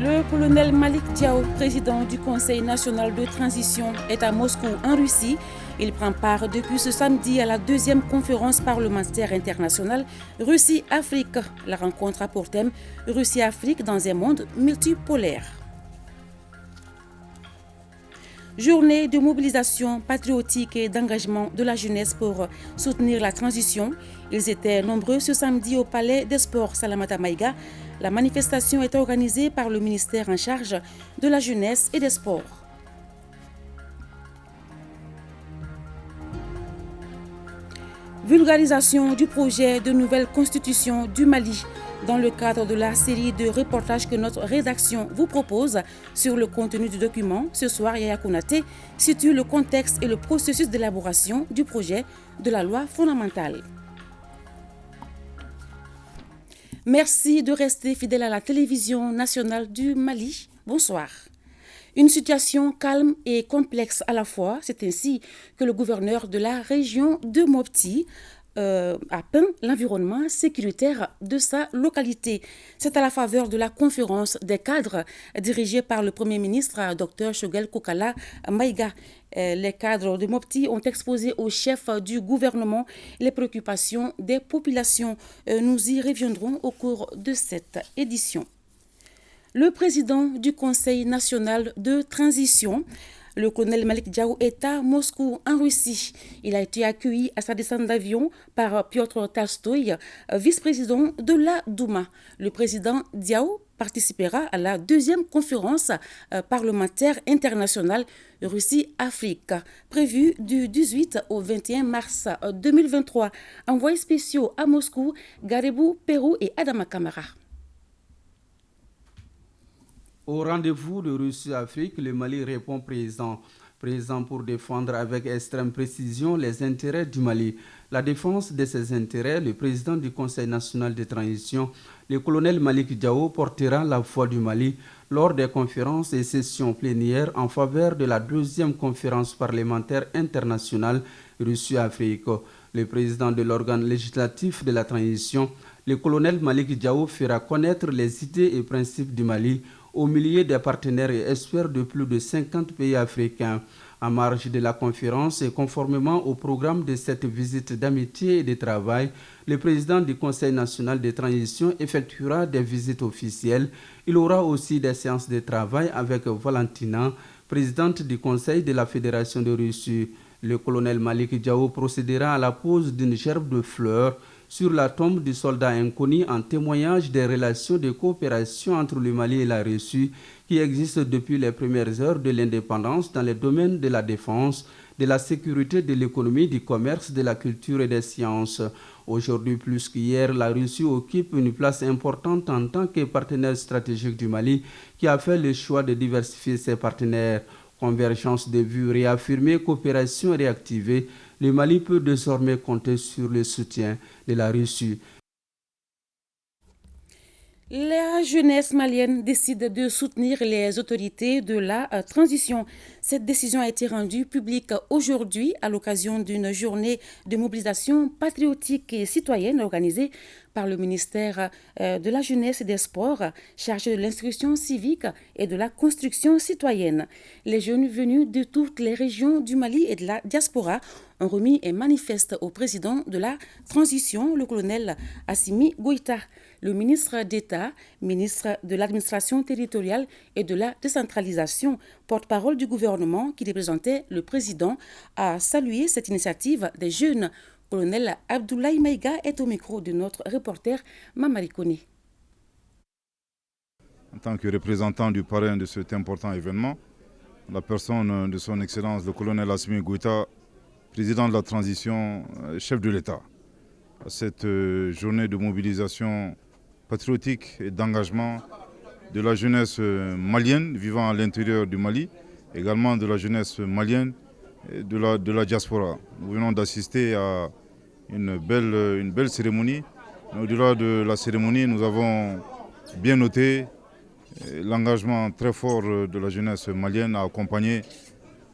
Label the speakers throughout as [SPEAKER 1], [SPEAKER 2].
[SPEAKER 1] Le colonel Malik Diao, président du Conseil national de transition, est à Moscou, en Russie. Il prend part depuis ce samedi à la deuxième conférence parlementaire internationale Russie-Afrique. La rencontre a pour thème Russie-Afrique dans un monde multipolaire. Journée de mobilisation patriotique et d'engagement de la jeunesse pour soutenir la transition. Ils étaient nombreux ce samedi au Palais des Sports Salamata Maïga. La manifestation est organisée par le ministère en charge de la jeunesse et des sports. Vulgarisation du projet de nouvelle constitution du Mali. Dans le cadre de la série de reportages que notre rédaction vous propose sur le contenu du document, ce soir, Yaya Konaté situe le contexte et le processus d'élaboration du projet de la loi fondamentale. Merci de rester fidèle à la télévision nationale du Mali. Bonsoir. Une situation calme et complexe à la fois, c'est ainsi que le gouverneur de la région de Mopti a peint l'environnement sécuritaire de sa localité. C'est à la faveur de la conférence des cadres dirigée par le Premier ministre, Dr Choguel Kokala Maïga. Les cadres de Mopti ont exposé au chef du gouvernement les préoccupations des populations. Nous y reviendrons au cours de cette édition. Le président du Conseil national de transition, le colonel Malik Diao, est à Moscou, en Russie. Il a été accueilli à sa descente d'avion par Piotr Tolstoï, vice-président de la Douma. Le président Diao participera à la deuxième conférence parlementaire internationale Russie-Afrique, prévue du 18 au 21 mars 2023. Envoyés spéciaux à Moscou, Garibou, Pérou et Adama Kamara.
[SPEAKER 2] Au rendez-vous de Russie-Afrique, le Mali répond présent pour défendre avec extrême précision les intérêts du Mali. La défense de ses intérêts, le président du Conseil national de transition, le colonel Malik Diao, portera la voix du Mali lors des conférences et sessions plénières en faveur de la deuxième conférence parlementaire internationale Russie-Afrique. Le président de l'organe législatif de la transition, le colonel Malik Diao, fera connaître les idées et principes du Mali au milieu des partenaires et experts de plus de 50 pays africains. En marge de la conférence et conformément au programme de cette visite d'amitié et de travail, le président du Conseil national de transition effectuera des visites officielles. Il aura aussi des séances de travail avec Valentina, présidente du Conseil de la Fédération de Russie. Le colonel Malik Diao procédera à la pose d'une gerbe de fleurs sur la tombe du soldat inconnu en témoignage des relations de coopération entre le Mali et la Russie qui existent depuis les premières heures de l'indépendance dans les domaines de la défense, de la sécurité, de l'économie, du commerce, de la culture et des sciences. Aujourd'hui plus qu'hier, la Russie occupe une place importante en tant que partenaire stratégique du Mali qui a fait le choix de diversifier ses partenaires. Convergence de vues réaffirmée, coopération réactivée, le Mali peut désormais compter sur le soutien de la Russie.
[SPEAKER 1] La jeunesse malienne décide de soutenir les autorités de la transition. Cette décision a été rendue publique aujourd'hui à l'occasion d'une journée de mobilisation patriotique et citoyenne organisée par le ministère de la Jeunesse et des Sports, chargé de l'instruction civique et de la construction citoyenne. Les jeunes venus de toutes les régions du Mali et de la diaspora ont remis un manifeste au président de la transition, le colonel Assimi Goïta. Le ministre d'État, ministre de l'administration territoriale et de la décentralisation, porte-parole du gouvernement qui représentait le président, a salué cette initiative des jeunes. Colonel Abdoulaye Maïga est au micro de notre reporter Mamari Kone.
[SPEAKER 3] En tant que représentant du parrain de cet important événement, la personne de son Excellence le colonel Assimi Goïta, président de la transition, chef de l'État. À cette journée de mobilisation patriotique et d'engagement de la jeunesse malienne vivant à l'intérieur du Mali, également de la jeunesse malienne et de la diaspora. Nous venons d'assister à une belle cérémonie. Au-delà de la cérémonie, nous avons bien noté l'engagement très fort de la jeunesse malienne à accompagner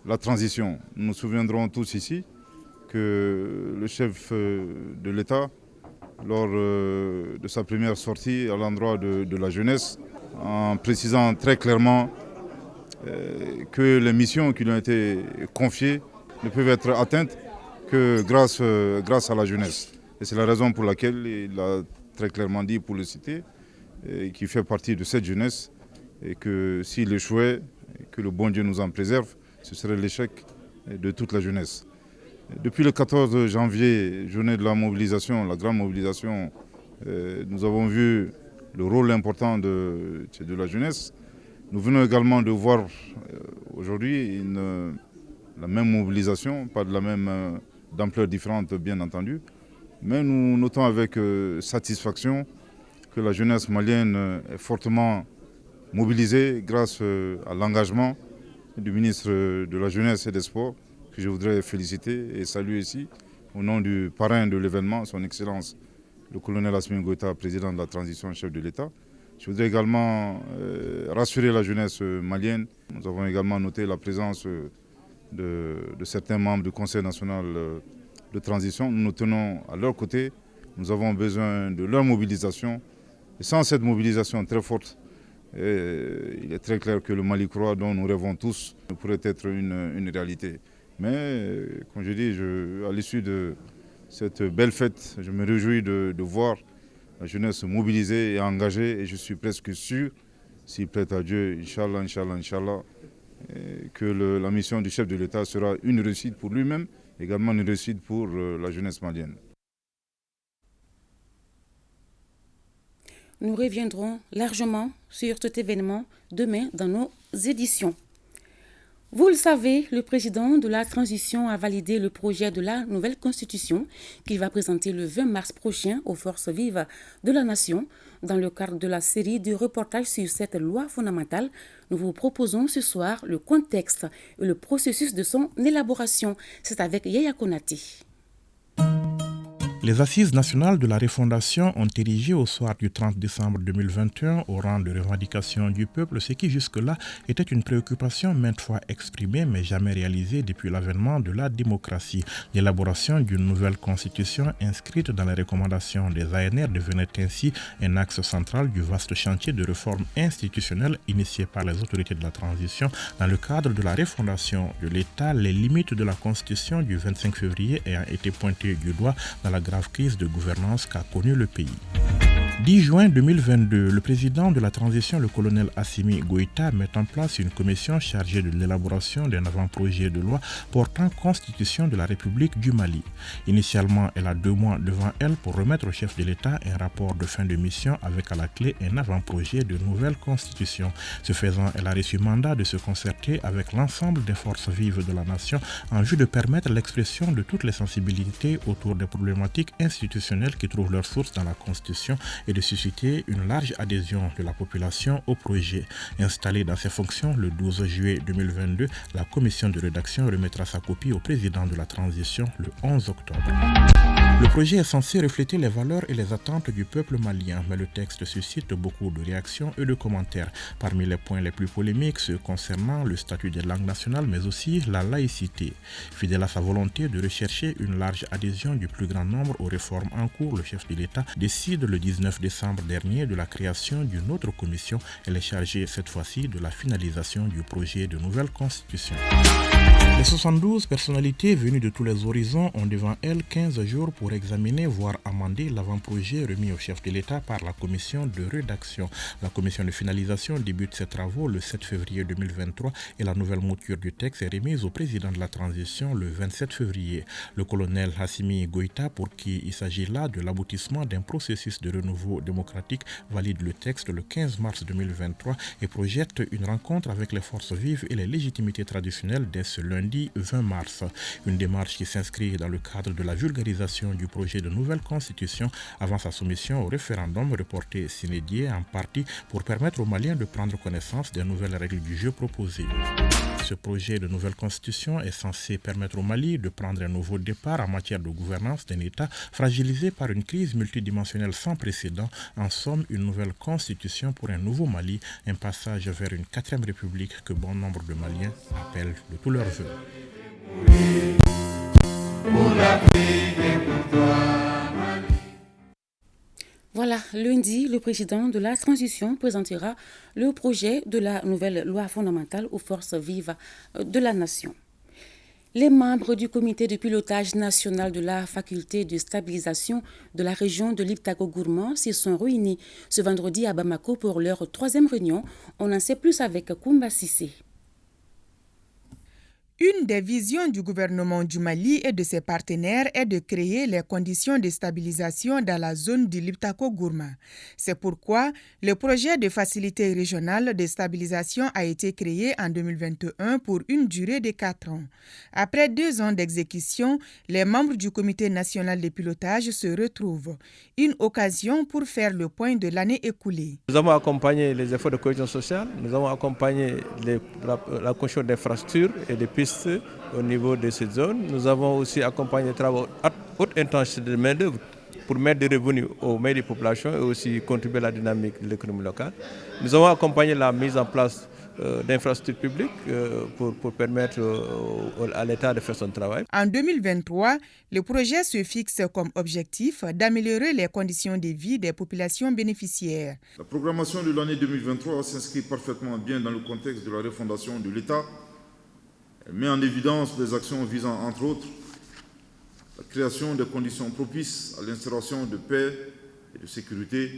[SPEAKER 3] la transition. Nous nous souviendrons tous ici que le chef de l'État, lors de sa première sortie à l'endroit de la jeunesse, en précisant très clairement que les missions qui lui ont été confiées ne peuvent être atteintes que grâce à la jeunesse. Et c'est la raison pour laquelle il a très clairement dit, pour le citer, qu'il fait partie de cette jeunesse et que s'il échouait, que le bon Dieu nous en préserve, ce serait l'échec de toute la jeunesse. Depuis le 14 janvier, journée de la mobilisation, la grande mobilisation, nous avons vu le rôle important de la jeunesse. Nous venons également de voir aujourd'hui la même mobilisation, pas de la même d'ampleur différente bien entendu, mais nous notons avec satisfaction que la jeunesse malienne est fortement mobilisée grâce à l'engagement du ministre de la Jeunesse et des Sports, que je voudrais féliciter et saluer ici, au nom du parrain de l'événement, son Excellence, le colonel Assimi Goïta, président de la transition, chef de l'État. Je voudrais également rassurer la jeunesse malienne. Nous avons également noté la présence de certains membres du Conseil national de transition. Nous nous tenons à leur côté. Nous avons besoin de leur mobilisation. Et sans cette mobilisation très forte, il est très clair que le Mali croix dont nous rêvons tous pourrait être une réalité. Mais, comme je dis, à l'issue de cette belle fête, je me réjouis de voir la jeunesse mobilisée et engagée. Et je suis presque sûr, s'il plaît à Dieu, Inch'Allah, Inch'Allah, Inch'Allah, que la mission du chef de l'État sera une réussite pour lui-même, également une réussite pour la jeunesse malienne.
[SPEAKER 1] Nous reviendrons largement sur cet événement demain dans nos éditions. Vous le savez, le président de la transition a validé le projet de la nouvelle constitution qu'il va présenter le 20 mars prochain aux forces vives de la nation. Dans le cadre de la série de reportages sur cette loi fondamentale, nous vous proposons ce soir le contexte et le processus de son élaboration. C'est avec Yaya Konati.
[SPEAKER 4] Les assises nationales de la refondation ont érigé au soir du 30 décembre 2021 au rang de revendication du peuple ce qui jusque-là était une préoccupation maintes fois exprimée mais jamais réalisée depuis l'avènement de la démocratie. L'élaboration d'une nouvelle constitution inscrite dans les recommandations des ANR devenait ainsi un axe central du vaste chantier de réforme institutionnelle initié par les autorités de la transition dans le cadre de la refondation de l'État, les limites de la constitution du 25 février ayant été pointées du doigt dans la grave crise de gouvernance qu'a connue le pays. 10 juin 2022, le président de la transition, le colonel Assimi Goïta, met en place une commission chargée de l'élaboration d'un avant-projet de loi portant constitution de la République du Mali. Initialement, elle a 2 mois devant elle pour remettre au chef de l'État un rapport de fin de mission avec à la clé un avant-projet de nouvelle constitution. Ce faisant, elle a reçu mandat de se concerter avec l'ensemble des forces vives de la nation en vue de permettre l'expression de toutes les sensibilités autour des problématiques institutionnelles qui trouvent leur source dans la Constitution et de susciter une large adhésion de la population au projet. Installée dans ses fonctions le 12 juillet 2022, la commission de rédaction remettra sa copie au président de la transition le 11 octobre. Le projet est censé refléter les valeurs et les attentes du peuple malien, mais le texte suscite beaucoup de réactions et de commentaires. Parmi les points les plus polémiques, ceux concernant le statut des langues nationales, mais aussi la laïcité. Fidèle à sa volonté de rechercher une large adhésion du plus grand nombre aux réformes en cours, le chef de l'État décide le 19 décembre dernier de la création d'une autre commission. Elle est chargée cette fois-ci de la finalisation du projet de nouvelle constitution. Les 72 personnalités venues de tous les horizons ont devant elles 15 jours pour examiner, voire amender l'avant-projet remis au chef de l'État par la commission de rédaction. La commission de finalisation débute ses travaux le 7 février 2023 et la nouvelle mouture du texte est remise au président de la transition le 27 février. Le colonel Assimi Goïta, pour qui il s'agit là de l'aboutissement d'un processus de renouveau démocratique, valide le texte le 15 mars 2023 et projette une rencontre avec les forces vives et les légitimités traditionnelles dès ce lundi 20 mars. Une démarche qui s'inscrit dans le cadre de la vulgarisation du projet de nouvelle constitution avant sa soumission au référendum reporté sine die en partie pour permettre aux Maliens de prendre connaissance des nouvelles règles du jeu proposées. Ce projet de nouvelle constitution est censé permettre au Mali de prendre un nouveau départ en matière de gouvernance d'un État fragilisé par une crise multidimensionnelle sans précédent. En somme, une nouvelle constitution pour un nouveau Mali, un passage vers une 4e république que bon nombre de Maliens appellent de tous leurs vœux.
[SPEAKER 1] Voilà. Voilà, lundi, le président de la transition présentera le projet de la nouvelle loi fondamentale aux forces vives de la nation. Les membres du comité de pilotage national de la faculté de stabilisation de la région de Liptako-Gourma se sont réunis ce vendredi à Bamako pour leur 3e réunion. On en sait plus avec Koumba Sissé.
[SPEAKER 5] Une des visions du gouvernement du Mali et de ses partenaires est de créer les conditions de stabilisation dans la zone du Liptako-Gourma. C'est pourquoi le projet de facilité régionale de stabilisation a été créé en 2021 pour une durée de 4 ans. Après 2 ans d'exécution, les membres du comité national de pilotage se retrouvent. Une occasion pour faire le point de l'année écoulée.
[SPEAKER 6] Nous avons accompagné les efforts de cohésion sociale, nous avons accompagné la construction d'infrastructures et de pistes au niveau de cette zone. Nous avons aussi accompagné les travaux à haute intensité de main-d'œuvre pour mettre des revenus aux mains des populations et aussi contribuer à la dynamique de l'économie locale. Nous avons accompagné la mise en place d'infrastructures publiques pour permettre à l'État de faire son travail.
[SPEAKER 5] En 2023, le projet se fixe comme objectif d'améliorer les conditions de vie des populations bénéficiaires.
[SPEAKER 3] La programmation de l'année 2023 s'inscrit parfaitement bien dans le contexte de la refondation de l'État. Elle met en évidence des actions visant, entre autres, la création de conditions propices à l'instauration de paix et de sécurité,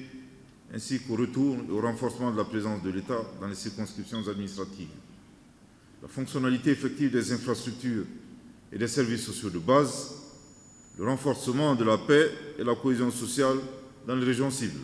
[SPEAKER 3] ainsi qu'au retour et au renforcement de la présence de l'État dans les circonscriptions administratives. La fonctionnalité effective des infrastructures et des services sociaux de base, le renforcement de la paix et la cohésion sociale dans les régions cibles.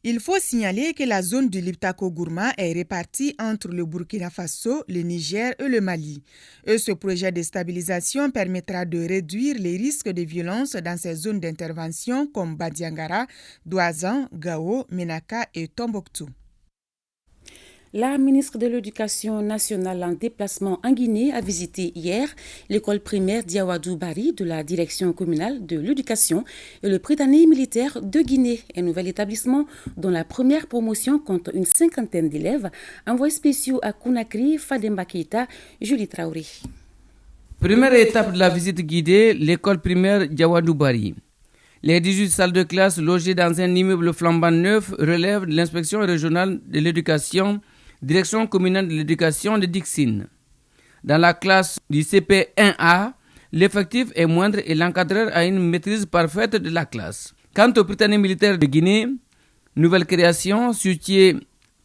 [SPEAKER 5] Il faut signaler que la zone du Liptako-Gourma est répartie entre le Burkina Faso, le Niger et le Mali. Et ce projet de stabilisation permettra de réduire les risques de violence dans ces zones d'intervention comme Badiangara, Douazan, Gao, Menaka et Tombouctou.
[SPEAKER 1] La ministre de l'Éducation nationale en déplacement en Guinée a visité hier l'école primaire Diawadou Bari de la direction communale de l'éducation et le Prytanée militaire de Guinée, un nouvel établissement dont la première promotion compte une 50aine d'élèves. Envoyés spéciaux à Conakry, Fademba Keita, Julie Traoré.
[SPEAKER 7] Première étape de la visite guidée, l'école primaire Diawadou Bari. Les 18 salles de classe logées dans un immeuble flambant neuf relèvent de l'inspection régionale de l'éducation, direction communale de l'éducation de Dixine. Dans la classe du CP1A, l'effectif est moindre et l'encadreur a une maîtrise parfaite de la classe. Quant au Prytanée militaire de Guinée, nouvelle création située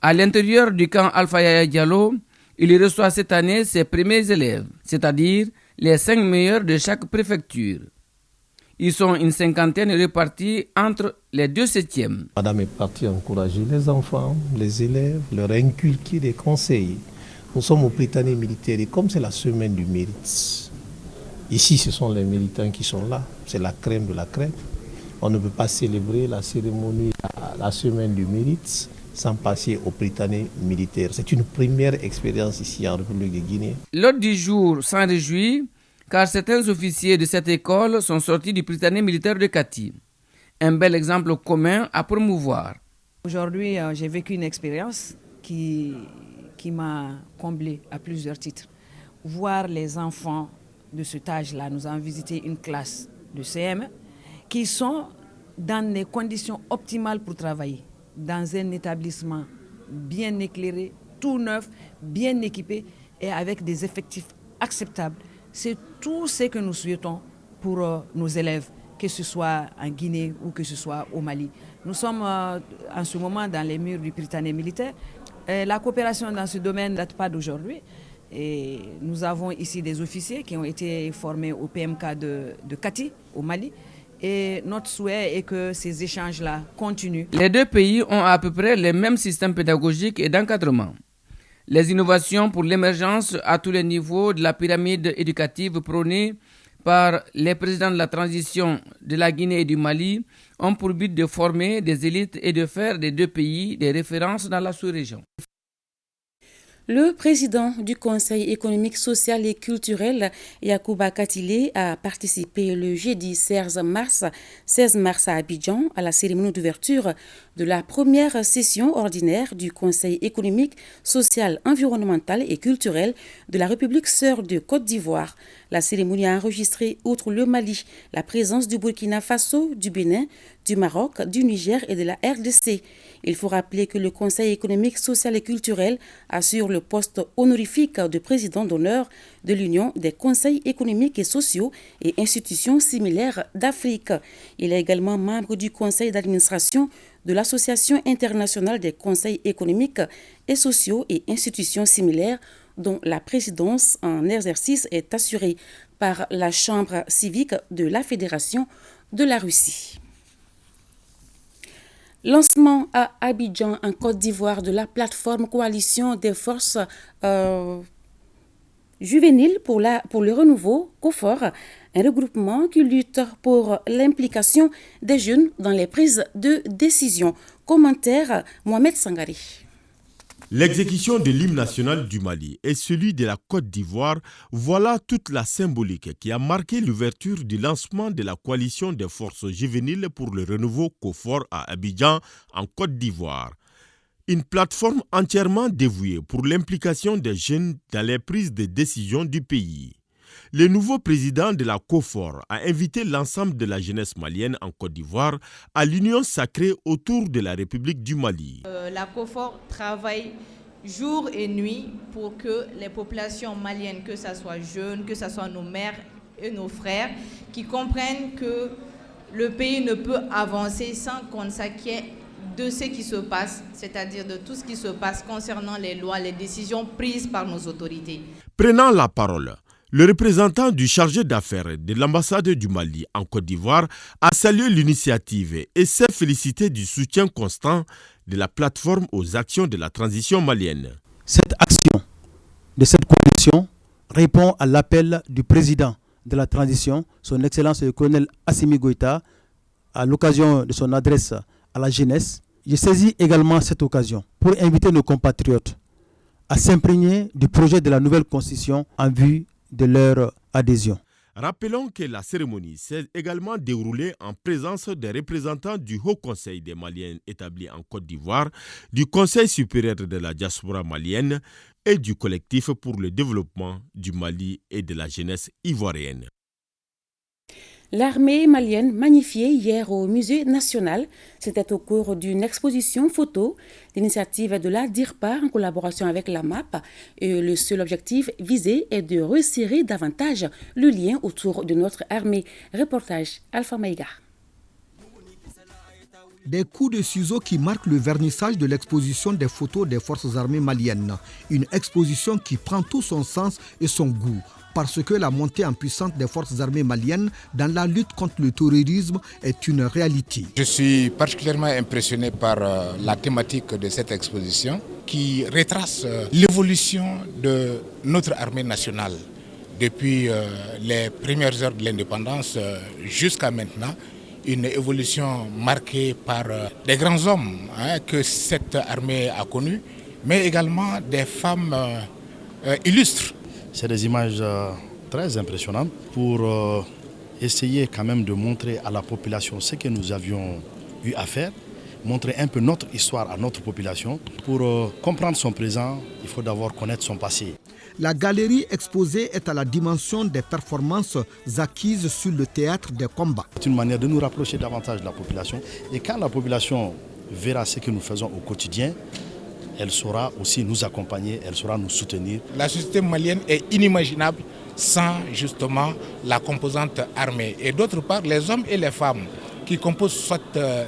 [SPEAKER 7] à l'intérieur du camp Alpha Yaya Diallo, il reçoit cette année ses premiers élèves, c'est-à-dire les 5 meilleurs de chaque préfecture. Ils sont une 50aine répartis entre les 2 septièmes.
[SPEAKER 8] Madame est partie encourager les enfants, les élèves, leur inculquer des conseils. Nous sommes au Prytanée militaire et comme c'est la semaine du mérite, ici ce sont les militants qui sont là, c'est la crème de la crème. On ne peut pas célébrer la cérémonie, la semaine du mérite sans passer au Prytanée militaire. C'est une première expérience ici en République de Guinée.
[SPEAKER 7] L'ordre du jour s'en réjouit car certains officiers de cette école sont sortis du Prytanée militaire de Kati. Un bel exemple commun à promouvoir.
[SPEAKER 9] Aujourd'hui, j'ai vécu une expérience qui m'a comblée à plusieurs titres. Voir les enfants de cet âge-là, nous avons visité une classe de CM qui sont dans les conditions optimales pour travailler, dans un établissement bien éclairé, tout neuf, bien équipé et avec des effectifs acceptables. C'est tout ce que nous souhaitons pour nos élèves, que ce soit en Guinée ou que ce soit au Mali. Nous sommes en ce moment dans les murs du Prytanée militaire. La coopération dans ce domaine ne date pas d'aujourd'hui. Et nous avons ici des officiers qui ont été formés au PMK de Kati, au Mali. Et notre souhait est que ces échanges-là continuent.
[SPEAKER 7] Les 2 pays ont à peu près les mêmes systèmes pédagogiques et d'encadrement. Les innovations pour l'émergence à tous les niveaux de la pyramide éducative prônée par les présidents de la transition de la Guinée et du Mali ont pour but de former des élites et de faire des 2 pays des références dans la sous-région.
[SPEAKER 1] Le président du Conseil économique, social et culturel, Yacouba Katile, a participé le jeudi 16 mars à Abidjan à la cérémonie d'ouverture de la première session ordinaire du Conseil économique, social, environnemental et culturel de la République sœur de Côte d'Ivoire. La cérémonie a enregistré, outre le Mali, la présence du Burkina Faso, du Bénin, du Maroc, du Niger et de la RDC. Il faut rappeler que le Conseil économique, social et culturel assure le poste honorifique de président d'honneur de l'Union des conseils économiques et sociaux et institutions similaires d'Afrique. Il est également membre du conseil d'administration de l'Association internationale des conseils économiques et sociaux et institutions similaires, dont la présidence en exercice est assurée par la Chambre civique de la Fédération de la Russie. Lancement à Abidjan, en Côte d'Ivoire, de la plateforme Coalition des forces juvéniles pour le renouveau, COFOR, un regroupement qui lutte pour l'implication des jeunes dans les prises de décision. Commentaire, Mohamed Sangari.
[SPEAKER 10] L'exécution de l'hymne national du Mali et celui de la Côte d'Ivoire, voilà toute la symbolique qui a marqué l'ouverture du lancement de la coalition des forces juvéniles pour le renouveau COFOR à Abidjan, en Côte d'Ivoire. Une plateforme entièrement dévouée pour l'implication des jeunes dans les prises de décision du pays. Le nouveau président de la COFOR a invité l'ensemble de la jeunesse malienne en Côte d'Ivoire à l'union sacrée autour de la République du Mali.
[SPEAKER 11] La COFOR travaille jour et nuit pour que les populations maliennes, que ce soit jeunes, que ce soit nos mères et nos frères, qui comprennent que le pays ne peut avancer sans qu'on s'inquiète de ce qui se passe, c'est-à-dire de tout ce qui se passe concernant les lois, les décisions prises par nos autorités.
[SPEAKER 10] Prenant la parole, le représentant du chargé d'affaires de l'ambassade du Mali en Côte d'Ivoire a salué l'initiative et s'est félicité du soutien constant de la plateforme aux actions de la transition malienne.
[SPEAKER 12] Cette action de cette coalition répond à l'appel du président de la transition, son Excellence le colonel Assimi Goïta, à l'occasion de son adresse à la jeunesse. Je saisis également cette occasion pour inviter nos compatriotes à s'imprégner du projet de la nouvelle constitution en vue de leur adhésion.
[SPEAKER 10] Rappelons que la cérémonie s'est également déroulée en présence des représentants du Haut Conseil des Maliens établi en Côte d'Ivoire, du Conseil supérieur de la diaspora malienne et du collectif pour le développement du Mali et de la jeunesse ivoirienne.
[SPEAKER 1] L'armée malienne magnifiée hier au Musée national, c'était au cours d'une exposition photo d'initiative de la DIRPA en collaboration avec la MAP. Et le seul objectif visé est de resserrer davantage le lien autour de notre armée. Reportage Alpha Maïga.
[SPEAKER 13] Des coups de ciseaux qui marquent le vernissage de l'exposition des photos des forces armées maliennes. Une exposition qui prend tout son sens et son goût, parce que la montée en puissance des forces armées maliennes dans la lutte contre le terrorisme est une réalité.
[SPEAKER 14] Je suis particulièrement impressionné par la thématique de cette exposition qui retrace l'évolution de notre armée nationale depuis les premières heures de l'indépendance jusqu'à maintenant. Une évolution marquée par des grands hommes que cette armée a connus, mais également des femmes illustres.
[SPEAKER 15] C'est des images très impressionnantes pour essayer quand même de montrer à la population ce que nous avions eu à faire, montrer un peu notre histoire à notre population. Pour comprendre son présent, il faut d'abord connaître son passé.
[SPEAKER 13] La galerie exposée est à la dimension des performances acquises sur le théâtre des combats.
[SPEAKER 15] C'est une manière de nous rapprocher davantage de la population. Et quand la population verra ce que nous faisons au quotidien, elle saura aussi nous accompagner, elle saura nous soutenir.
[SPEAKER 14] La société malienne est inimaginable sans justement la composante armée. Et d'autre part, les hommes et les femmes qui composent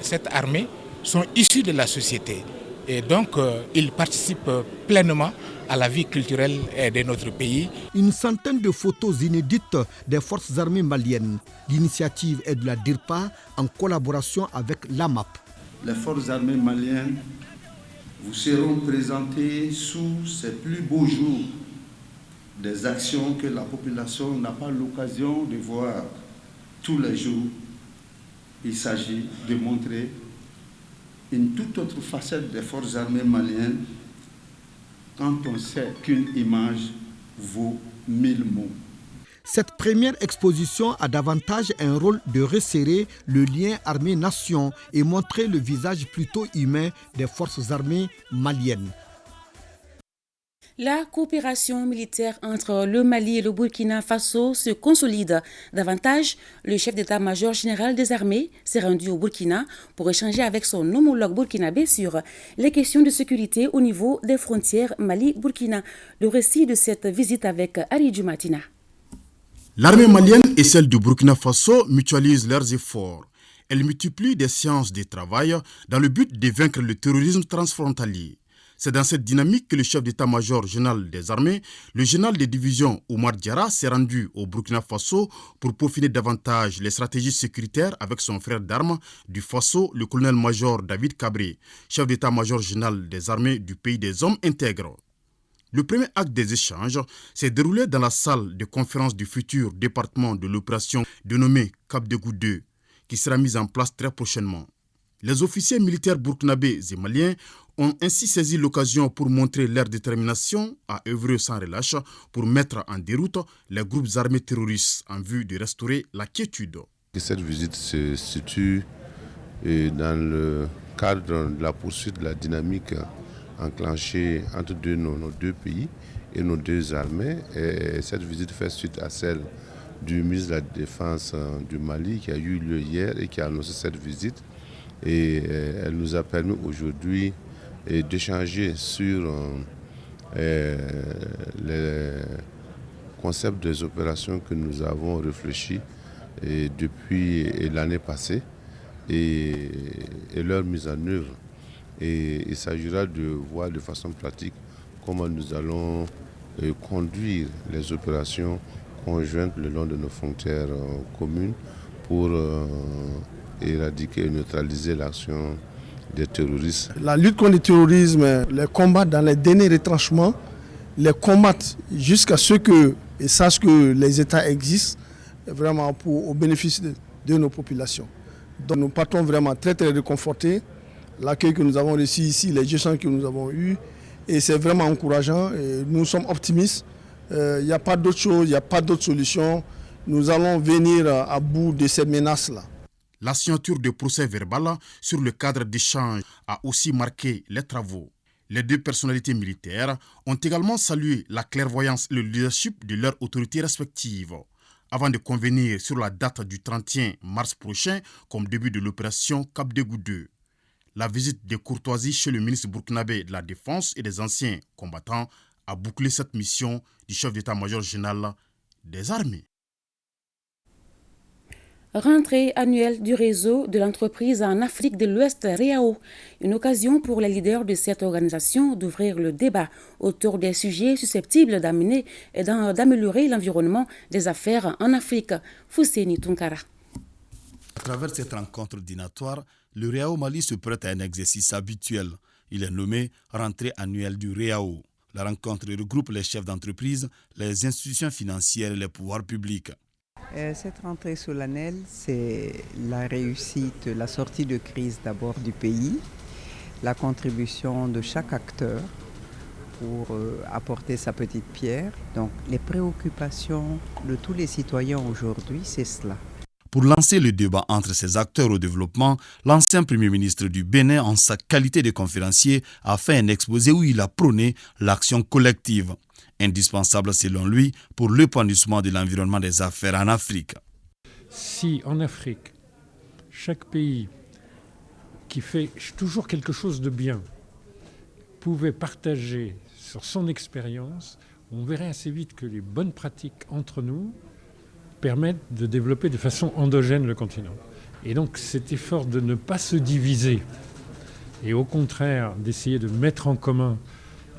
[SPEAKER 14] cette armée sont issus de la société. Et donc, ils participent pleinement à la vie culturelle de notre pays.
[SPEAKER 13] Une centaine de photos inédites des forces armées maliennes. L'initiative est de la DIRPA en collaboration avec l'AMAP.
[SPEAKER 16] Les forces armées maliennes vous seront présentées sous ces plus beaux jours des actions que la population n'a pas l'occasion de voir tous les jours. Il s'agit de montrer une toute autre facette des forces armées maliennes quand on sait qu'une image vaut 1000 mots.
[SPEAKER 13] Cette première exposition a davantage un rôle de resserrer le lien armée-nation et montrer le visage plutôt humain des forces armées maliennes.
[SPEAKER 1] La coopération militaire entre le Mali et le Burkina Faso se consolide davantage. Le chef d'état-major général des armées s'est rendu au Burkina pour échanger avec son homologue burkinabé sur les questions de sécurité au niveau des frontières Mali-Burkina. Le récit de cette visite avec Ari Djumatina.
[SPEAKER 10] L'armée malienne et celle du Burkina Faso mutualisent leurs efforts. Elles multiplient des séances de travail dans le but de vaincre le terrorisme transfrontalier. C'est dans cette dynamique que le chef d'état-major général des armées, le général des divisions Oumar Diarra, s'est rendu au Burkina Faso pour peaufiner davantage les stratégies sécuritaires avec son frère d'armes du Faso, le colonel-major David Cabré, chef d'état-major général des armées du pays des hommes intègres. Le premier acte des échanges s'est déroulé dans la salle de conférence du futur département de l'opération dénommé Cap de Goude 2, qui sera mise en place très prochainement. Les officiers militaires burkinabés et maliens ont ainsi saisi l'occasion pour montrer leur détermination à œuvrer sans relâche pour mettre en déroute les groupes armés terroristes en vue de restaurer la quiétude.
[SPEAKER 17] Cette visite se situe dans le cadre de la poursuite de la dynamique enclenchée entre nos deux pays et nos deux armées. Et cette visite fait suite à celle du ministre de la Défense du Mali qui a eu lieu hier et qui a annoncé cette visite. Et elle nous a permis aujourd'hui d'échanger sur les concepts des opérations que nous avons réfléchi depuis l'année passée et leur mise en œuvre. Et il s'agira de voir de façon pratique comment nous allons conduire les opérations conjointes le long de nos frontières communes pour éradiquer et neutraliser l'action des terroristes.
[SPEAKER 18] La lutte contre le terrorisme, les combats dans les derniers retranchements, les combattre jusqu'à ce qu'ils sachent que les États existent vraiment au bénéfice de nos populations. Donc nous partons vraiment très très réconfortés. L'accueil que nous avons reçu ici, les échanges que nous avons eus, et c'est vraiment encourageant. Et nous sommes optimistes. Il n'y a pas d'autre chose, il n'y a pas d'autre solution. Nous allons venir à bout de ces menaces-là.
[SPEAKER 10] La signature de procès verbal sur le cadre d'échange a aussi marqué les travaux. Les deux personnalités militaires ont également salué la clairvoyance et le leadership de leurs autorités respectives, avant de convenir sur la date du 31 mars prochain comme début de l'opération Cap de Goude 2. La visite de courtoisie chez le ministre burkinabé de la Défense et des anciens combattants a bouclé cette mission du chef d'état-major général des armées.
[SPEAKER 1] Rentrée annuelle du réseau de l'entreprise en Afrique de l'Ouest, REAO. Une occasion pour les leaders de cette organisation d'ouvrir le débat autour des sujets susceptibles d'amener et d'améliorer l'environnement des affaires en Afrique. Fousseni Tunkara.
[SPEAKER 19] À travers cette rencontre dînatoire, le REAO Mali se prête à un exercice habituel. Il est nommé Rentrée annuelle du REAO. La rencontre regroupe les chefs d'entreprise, les institutions financières et les pouvoirs publics.
[SPEAKER 20] Cette rentrée solennelle, c'est la réussite, la sortie de crise d'abord du pays, la contribution de chaque acteur pour apporter sa petite pierre. Donc les préoccupations de tous les citoyens aujourd'hui, c'est cela.
[SPEAKER 19] Pour lancer le débat entre ces acteurs au développement, l'ancien Premier ministre du Bénin, en sa qualité de conférencier, a fait un exposé où il a prôné l'action collective, indispensable selon lui pour l'épanouissement de l'environnement des affaires en Afrique.
[SPEAKER 21] Si en Afrique, chaque pays qui fait toujours quelque chose de bien pouvait partager sur son expérience, on verrait assez vite que les bonnes pratiques entre nous permettent de développer de façon endogène le continent. Et donc cet effort de ne pas se diviser et au contraire d'essayer de mettre en commun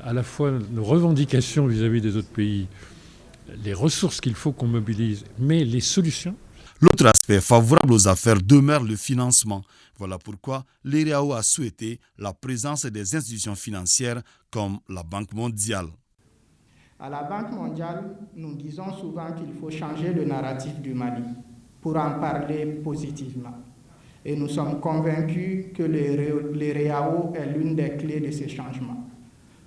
[SPEAKER 21] à la fois nos revendications vis-à-vis des autres pays, les ressources qu'il faut qu'on mobilise, mais les solutions.
[SPEAKER 19] L'autre aspect favorable aux affaires demeure le financement. Voilà pourquoi l'EREAO a souhaité la présence des institutions financières comme la Banque mondiale.
[SPEAKER 22] À la Banque mondiale, nous disons souvent qu'il faut changer le narratif du Mali pour en parler positivement. Et nous sommes convaincus que l'EREAO est l'une des clés de ces changements.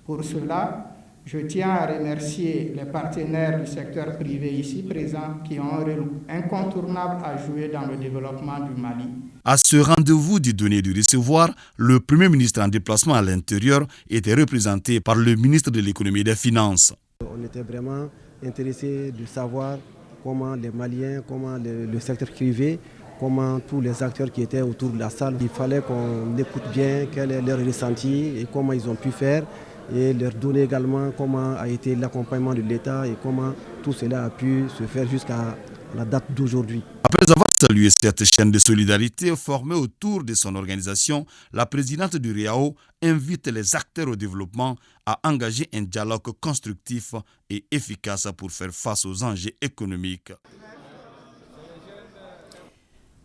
[SPEAKER 22] Pour cela, Je tiens à remercier les partenaires du secteur privé ici présents qui ont un rôle incontournable à jouer dans le développement du Mali.
[SPEAKER 19] À ce rendez-vous du donner et du recevoir, le Premier ministre en déplacement à l'intérieur était représenté par le ministre de l'économie et des finances.
[SPEAKER 2] On était vraiment intéressés de savoir comment les Maliens, comment le secteur privé, comment tous les acteurs qui étaient autour de la salle, il fallait qu'on écoute bien quel est leur ressenti et comment ils ont pu faire et leur donner également comment a été l'accompagnement de l'État et comment tout cela a pu se faire jusqu'à la date d'aujourd'hui.
[SPEAKER 19] Après avoir salué cette chaîne de solidarité formée autour de son organisation, la présidente du REAO invite les acteurs au développement à engager un dialogue constructif et efficace pour faire face aux enjeux économiques.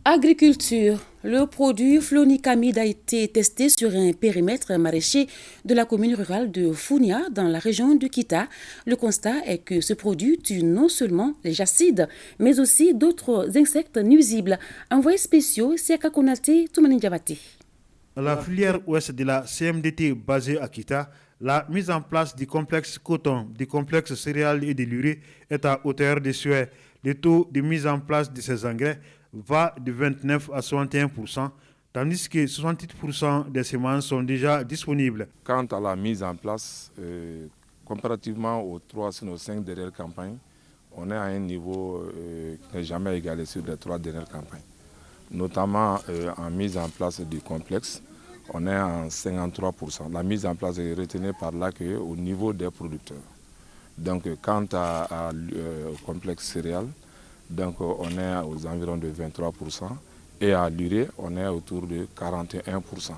[SPEAKER 1] Agriculture. Le produit flonicamide a été testé sur un périmètre maraîcher de la commune rurale de Founia dans la région de Kita. Le constat est que ce produit tue non seulement les jacides, mais aussi d'autres insectes nuisibles. Envoyé spéciaux, Siaka Konate, Toumani Diabaté.
[SPEAKER 4] Dans la filière ouest de la CMDT basée à Kita, la mise en place du complexe coton, du complexe céréales et de l'urée est à hauteur de souhait. Le taux de mise en place de ces engrais va de 29 à 61%, tandis que 68% des semences sont déjà disponibles.
[SPEAKER 23] Quant à la mise en place, comparativement aux 3 ou 5 dernières campagnes, on est à un niveau qui n'est jamais égalé sur les 3 dernières campagnes. Notamment en mise en place du complexe, on est en 53%. La mise en place est retenue par là qu'au niveau des producteurs. Donc quant au complexe céréales, donc on est aux environs de 23% et à l'urée, on est autour de 41%.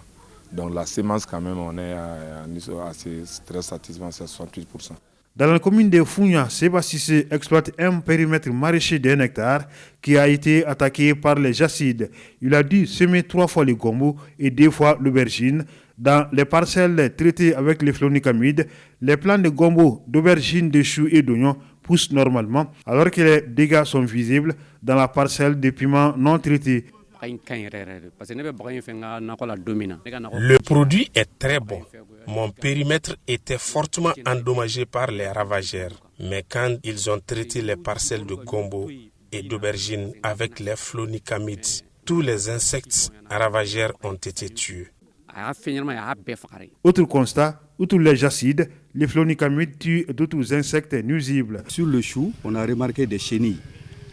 [SPEAKER 23] Donc la semence quand même, on est à un niveau assez très satisfaisant, c'est 68%.
[SPEAKER 4] Dans la commune de Founia, Sébastien exploite un périmètre maraîcher d'1 hectare qui a été attaqué par les jacides. Il a dû semer 3 fois le gombo et 2 fois l'aubergine. Dans les parcelles traitées avec les flonicamides, les plants de gombo, d'aubergine, de choux et d'oignons poussent normalement, alors que les dégâts sont visibles dans la parcelle de piments non traités.
[SPEAKER 24] Le produit est très bon. Mon périmètre était fortement endommagé par les ravageurs. Mais quand ils ont traité les parcelles de gombo et d'aubergines avec les flonicamides, tous les insectes ravageurs ont été tués.
[SPEAKER 4] Autre constat, outre les jacides, les flonicamides tuent d'autres insectes nuisibles.
[SPEAKER 25] Sur le chou, on a remarqué des chenilles.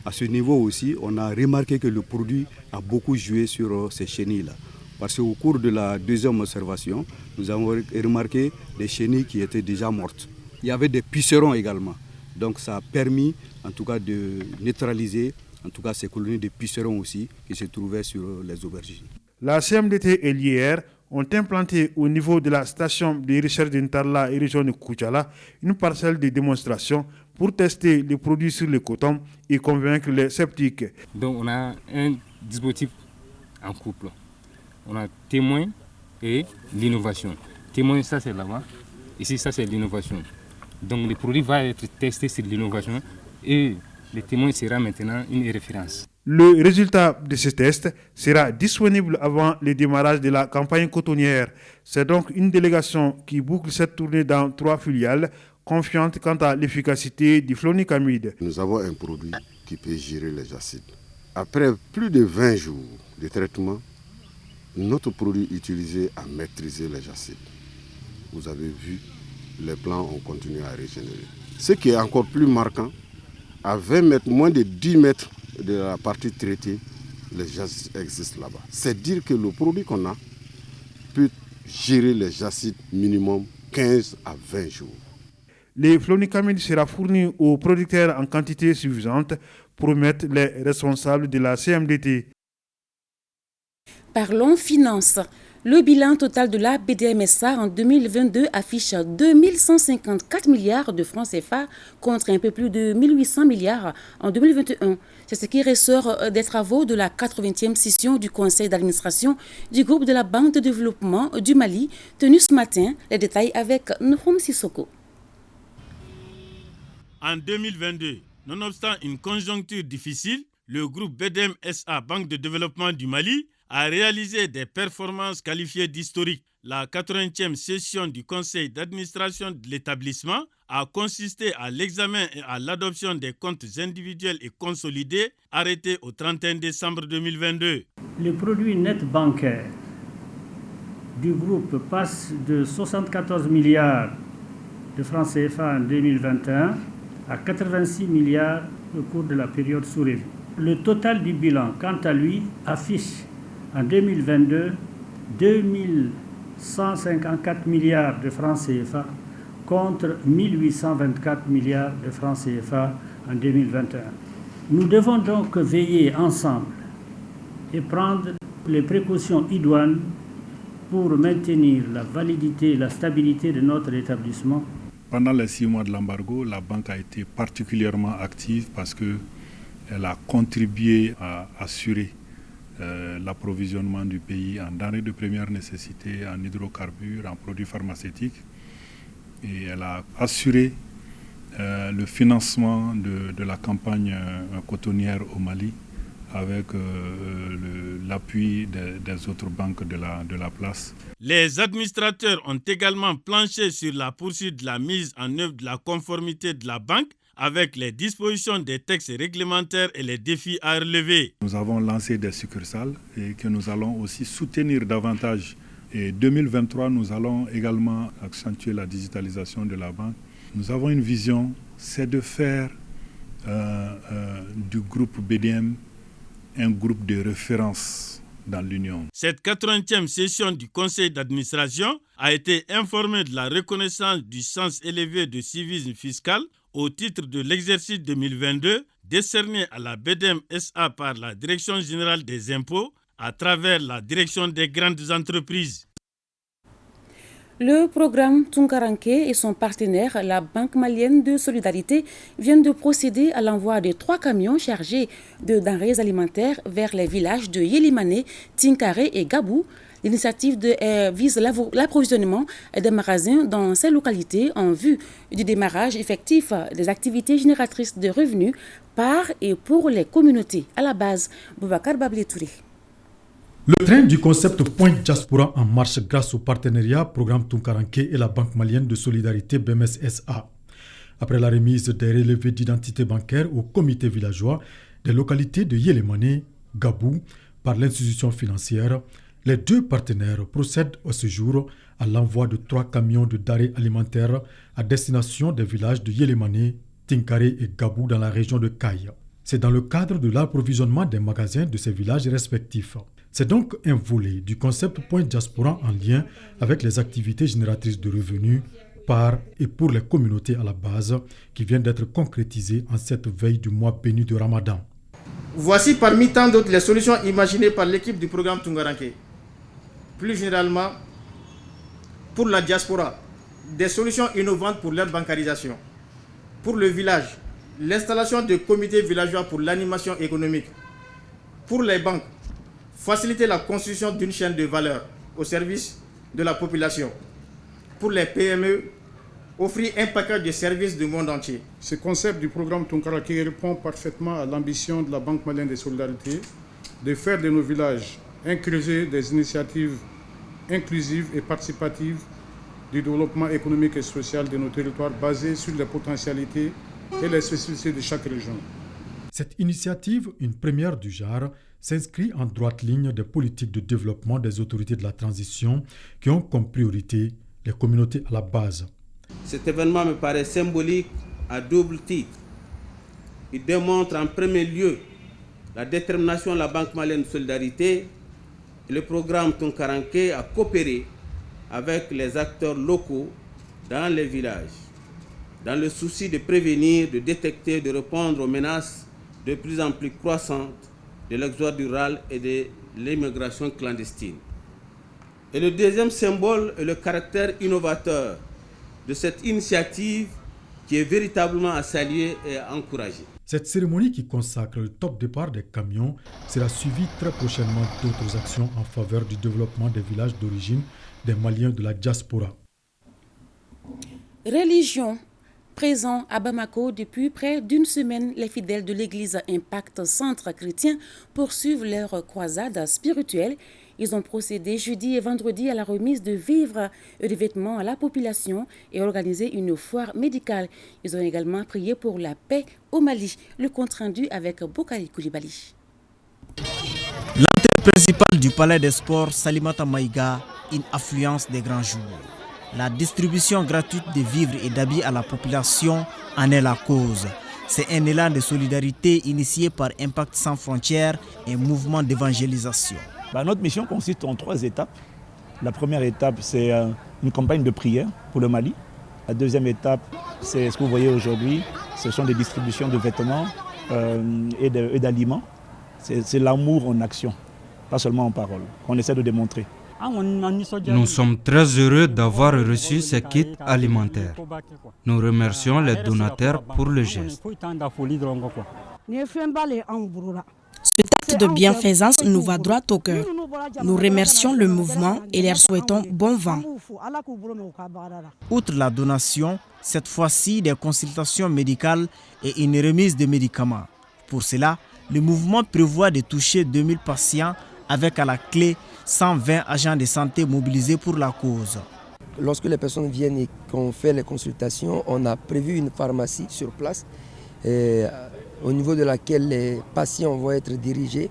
[SPEAKER 25] À ce niveau aussi, on a remarqué que le produit a beaucoup joué sur ces chenilles-là. Parce qu'au cours de la deuxième observation, nous avons remarqué des chenilles qui étaient déjà mortes. Il y avait des pucerons également. Donc ça a permis en tout cas de neutraliser en tout cas ces colonies de pucerons aussi qui se trouvaient sur les aubergines.
[SPEAKER 4] La CMDT et l'IR ont implanté au niveau de la station de recherche d'Intarla et région de Koutchala une parcelle de démonstration pour tester les produits sur le coton et convaincre les sceptiques.
[SPEAKER 26] Donc on a un dispositif en couple. On a témoin et l'innovation. Témoin, ça c'est là-bas. Ici, ça c'est l'innovation. Donc le produit va être testé sur l'innovation et le témoin sera maintenant une référence.
[SPEAKER 4] Le résultat de ce test sera disponible avant le démarrage de la campagne cotonnière. C'est donc une délégation qui boucle cette tournée dans 3 filiales, confiante quant à l'efficacité du flonicamide.
[SPEAKER 17] Nous avons un produit qui peut gérer les jacides. Après plus de 20 jours de traitement, notre produit utilisé a maîtrisé les jacides. Vous avez vu, les plants ont continué à régénérer. Ce qui est encore plus marquant, à 20 mètres, moins de 10 mètres de la partie traitée, les jacides existent là-bas. C'est dire que le produit qu'on a peut gérer les jacides minimum 15 à 20 jours.
[SPEAKER 4] Les flonicamides sera fourni aux producteurs en quantité suffisante, promettent les responsables de la CMDT.
[SPEAKER 1] Parlons finances. Le bilan total de la BDMSA en 2022 affiche 2154 milliards de francs CFA contre un peu plus de 1800 milliards en 2021. C'est ce qui ressort des travaux de la 80e session du conseil d'administration du groupe de la Banque de développement du Mali, tenue ce matin. Les détails avec Nhoum Sissoko.
[SPEAKER 10] En 2022, nonobstant une conjoncture difficile, le groupe BDMSA Banque de développement du Mali
[SPEAKER 3] a réalisé des performances qualifiées d'historiques. La 80e session du conseil d'administration de l'établissement a consisté à l'examen et à l'adoption des comptes individuels et consolidés arrêtés au 31 décembre 2022.
[SPEAKER 5] Le produit net bancaire du groupe passe de 74 milliards de francs CFA en 2021 à 86 milliards au cours de la période sous revue. Le total du bilan, quant à lui, affiche en 2022 2154 milliards de francs CFA contre 1824 milliards de francs CFA en 2021. Nous devons donc veiller ensemble et prendre les précautions idoines pour maintenir la validité et la stabilité de notre établissement.
[SPEAKER 6] Pendant les 6 mois de l'embargo, la banque a été particulièrement active parce qu'elle a contribué à assurer l'approvisionnement du pays en denrées de première nécessité, en hydrocarbures, en produits pharmaceutiques. Et elle a assuré le financement de la campagne cotonnière au Mali avec l'appui des autres banques de la place.
[SPEAKER 3] Les administrateurs ont également planché sur la poursuite de la mise en œuvre de la conformité de la banque avec les dispositions des textes réglementaires et les défis à relever.
[SPEAKER 6] Nous avons lancé des succursales et que nous allons aussi soutenir davantage. Et 2023, nous allons également accentuer la digitalisation de la banque. Nous avons une vision, c'est de faire du groupe BDM un groupe de référence dans l'Union.
[SPEAKER 3] Cette 80e session du conseil d'administration a été informée de la reconnaissance du sens élevé de civisme fiscal au titre de l'exercice 2022 décerné à la BDM SA par la Direction générale des impôts à travers la Direction des grandes entreprises.
[SPEAKER 1] Le programme Tunkaranke et son partenaire, la Banque malienne de solidarité, viennent de procéder à l'envoi de 3 camions chargés de denrées alimentaires vers les villages de Yelimane, Tinkare et Gabou. L'initiative vise l'approvisionnement des magasins dans ces localités en vue du démarrage effectif des activités génératrices de revenus par et pour les communautés. À la base, Boubacar Bablé-Touré.
[SPEAKER 7] Le train du concept Point Diaspora en marche grâce au partenariat Programme Tunkaranke et la Banque malienne de solidarité BMS SA. Après la remise des relevés d'identité bancaire au comité villageois des localités de Yelemane, Gabou, par l'institution financière, les 2 partenaires procèdent à ce jour à l'envoi de 3 camions de denrées alimentaires à destination des villages de Yelemane, Tinkare et Gabou dans la région de Kaye. C'est dans le cadre de l'approvisionnement des magasins de ces villages respectifs. C'est donc un volet du concept Point Diaspora en lien avec les activités génératrices de revenus par et pour les communautés à la base qui vient d'être concrétisé en cette veille du mois béni de Ramadan.
[SPEAKER 8] Voici parmi tant d'autres les solutions imaginées par l'équipe du programme Tunkaranke. Plus généralement, pour la diaspora, des solutions innovantes pour leur bancarisation. Pour le village, l'installation de comités villageois pour l'animation économique. Pour les banques, faciliter la construction d'une chaîne de valeur au service de la population. Pour les PME, offrir un paquet de services du monde entier.
[SPEAKER 9] Ce concept du programme Tunkaranke répond parfaitement à l'ambition de la Banque malienne de solidarité de faire de nos villages un creuset des initiatives inclusives et participatives du développement économique et social de nos territoires basées sur les potentialités et les spécificités de chaque région.
[SPEAKER 7] Cette initiative, une première du genre, s'inscrit en droite ligne des politiques de développement des autorités de la transition qui ont comme priorité les communautés à la base.
[SPEAKER 27] Cet événement me paraît symbolique à double titre. Il démontre en premier lieu la détermination de la Banque malienne de solidarité et le programme Tunkaranke à coopérer avec les acteurs locaux dans les villages, dans le souci de prévenir, de détecter, de répondre aux menaces de plus en plus croissantes de l'exode rural et de l'immigration clandestine. Et le deuxième symbole est le caractère innovateur de cette initiative qui est véritablement à saluer et à encourager.
[SPEAKER 7] Cette cérémonie qui consacre le top départ des camions sera suivie très prochainement d'autres actions en faveur du développement des villages d'origine des Maliens de la diaspora.
[SPEAKER 1] Religion, Présents à Bamako depuis près d'une semaine, les fidèles de l'église Impact Centre Chrétien poursuivent leur croisade spirituelle. Ils ont procédé jeudi et vendredi à la remise de vivres et de vêtements à la population et organisé une foire médicale. Ils ont également prié pour la paix au Mali. Le compte rendu avec Bokari Koulibaly.
[SPEAKER 11] L'entrée principale du palais des sports Salimata Maïga, une affluence des grands jours. La distribution gratuite de vivres et d'habits à la population en est la cause. C'est un élan de solidarité initié par Impact Sans Frontières, un mouvement d'évangélisation.
[SPEAKER 12] Notre mission consiste en 3 étapes. La première étape, c'est une campagne de prière pour le Mali. La deuxième étape, c'est ce que vous voyez aujourd'hui. Ce sont des distributions de vêtements et d'aliments. C'est l'amour en action, pas seulement en parole, qu'on essaie de démontrer.
[SPEAKER 13] Nous sommes très heureux d'avoir reçu ces kits alimentaires. Nous remercions les donateurs pour le geste.
[SPEAKER 14] Cet acte de bienfaisance nous va droit au cœur. Nous remercions le mouvement et leur souhaitons bon vent.
[SPEAKER 11] Outre la donation, cette fois-ci des consultations médicales et une remise de médicaments. Pour cela, le mouvement prévoit de toucher 2000 patients avec à la clé 120 agents de santé mobilisés pour la cause.
[SPEAKER 15] Lorsque les personnes viennent et qu'on fait les consultations, on a prévu une pharmacie sur place au niveau de laquelle les patients vont être dirigés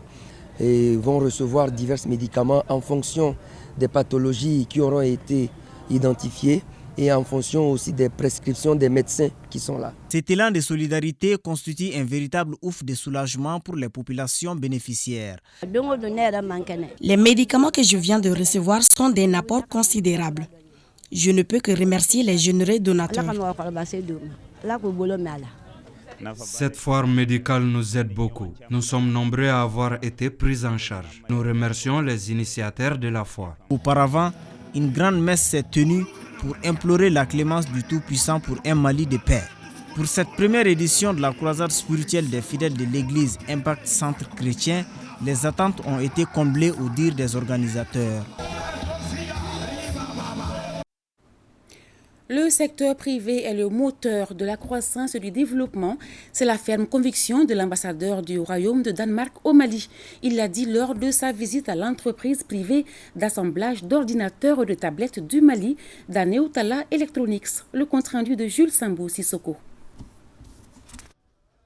[SPEAKER 15] et vont recevoir divers médicaments en fonction des pathologies qui auront été identifiées et en fonction aussi des prescriptions des médecins qui sont là.
[SPEAKER 11] Cet élan de solidarité constitue un véritable ouf de soulagement pour les populations bénéficiaires.
[SPEAKER 14] Les médicaments que je viens de recevoir sont d'un apport considérable. Je ne peux que remercier les généreux donateurs.
[SPEAKER 13] Cette foire médicale nous aide beaucoup. Nous sommes nombreux à avoir été pris en charge. Nous remercions les initiateurs de la foire.
[SPEAKER 11] Auparavant, une grande messe s'est tenue pour implorer la clémence du Tout-Puissant pour un Mali de paix. Pour cette première édition de la croisade spirituelle des fidèles de l'église Impact Centre Chrétien, les attentes ont été comblées au dire des organisateurs.
[SPEAKER 1] Le secteur privé est le moteur de la croissance et du développement. C'est la ferme conviction de l'ambassadeur du Royaume de Danemark au Mali. Il l'a dit lors de sa visite à l'entreprise privée d'assemblage d'ordinateurs et de tablettes du Mali, Danew Tala Electronics. Le compte-rendu de Jules Sambou Sissoko.